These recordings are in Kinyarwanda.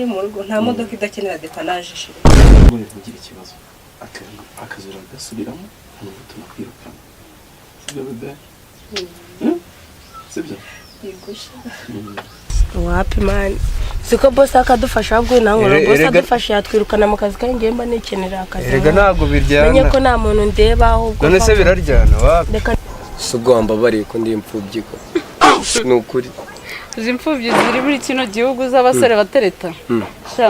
ari mu rugo nta modoka idakenera depanaje shiri muri kugira ikibazo akazura gasubiramo ntabwo tunakwirukana sibyo bebe sibyo yigusha wapi man siko boss akadufasha ahubwo nankora boss adufasha yatwirukana mu kazi kanjye mba nikenera akazi erega ntago biryana menye ko nta muntu ndeba ahubwo none se biraryana wapi sugomba bari ko ndi impfubyi ko nukuri impfubyi ziri muri kino gihugu z'abasore batereta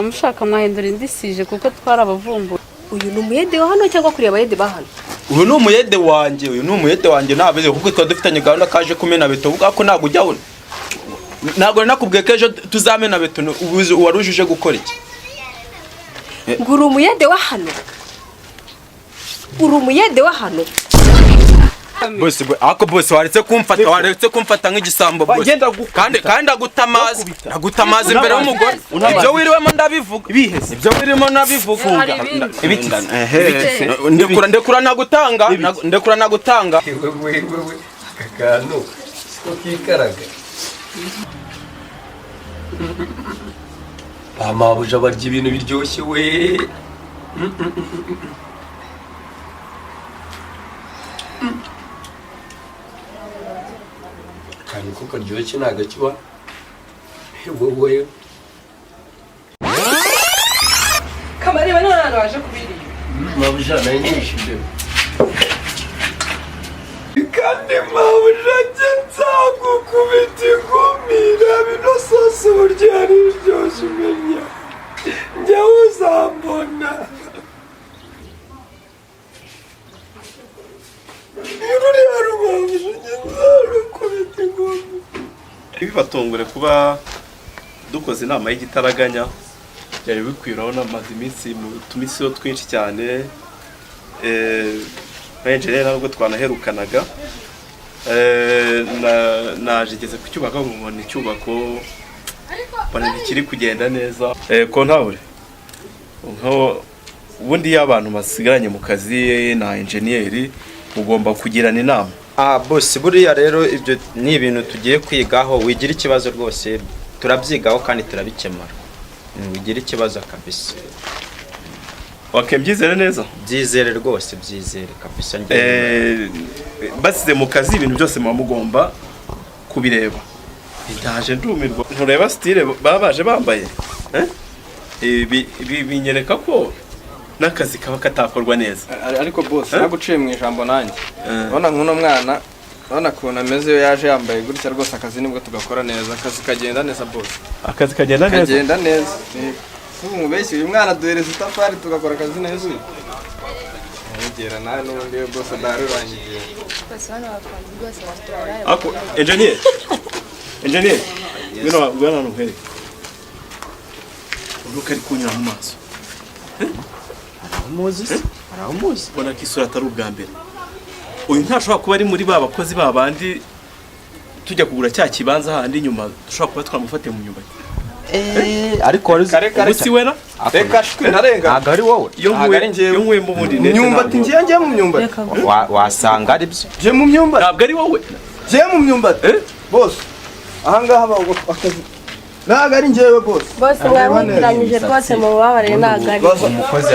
mushaka mwahindura indisije kuko twarabavumbu uyu ni umuyede wa hano cyangwa kureba abayede ba hano uyu ni umuyede wanjye nabize kuko twa dufitanye gahunda kaje kumena beto uvuga ko ntago ujyaho ntago nakubwiye ko ejo tuzamena beto warujuje gukora iki nguru umuyede wa hano Boss waretse kumfata nk'igisambo boss kandi agutamaza imbere y'umugore ibyo wiriwemo ndabivuga ibyo wirimo nabivuga ndekura nagutanga wewe akakano kokikaraga amabuja barya ibintu biryoshye we kandi ko karyoshye nagakiba wowe kamareba none waje kubiriye mabuja nayo nyishije kandi mabuja nzagukubita ingumira bino sose uburyo ari biryoshye umenya njyewe uzambona bibatungure kuba dukoze inama y'igitaraganya byari bikwiraho n'amazi iminsi mu tumisiyo twinshi cyane engineer nabwo twanaherukanaga naje ngeze ku cyubako ngo ni cyubako bana kiri kugenda neza ko ntabure nko ubundi y'abantu basigaranye mu kazi na engineer ugomba kugirana inama boss buriya rero ibyo ni ibintu tugiye kwigaho wigira ikibazo rwose turabyigaho kandi turabikemura wigira ikibazo kabisa wakebyizere neza byizere rwose byizere kabisa basize mu kazi ibintu byose mugomba kubireba ndaje ndumirwa ntureba style babaje bambaye binyereka ko n'akazi kaba katakorwa neza ariko boss naguciye mu ijambo nanjye ubona nk'uno mwana ubona kuntu ameze iyo yaje yambaye gutya rwose akazi nibwo tugakora neza akazi kagenda neza boss akazi kagenda neza umubeshyi uyu mwana duhereza itafari tugakora akazi neza uyu yegera nawe n'ubundi we boss ndarurangiye ako engineer ngwino ntuhere uruka ari kunyura mu maso aramuzi bona kisura atari ubwa mbere uyu ntashobora kuba ari muri ba bakozi babandi tujya kugura cya kibanza handi nyuma dushobora kuba twamufate mu nyumba ariko ubusi wera reka shwi narenga ntago ari wowe yo nkwe mu bundi neza myumbati ngiye mu myumbati wasanga ari byo je mu myumbati ntabwo ari wowe je mu myumbati boss ahangaha akazi ntago ari njyewe boss mwabiranyije rwose mu babare ntago ari umukozi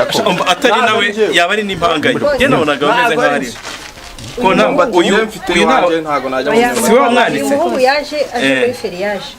atari nawe yaba ari n'impanganye ye nabonaga bameze nk'ahari ko uyu ntago ntago najya mu si wowe mwanditse ubu yaje aje muri feriyaje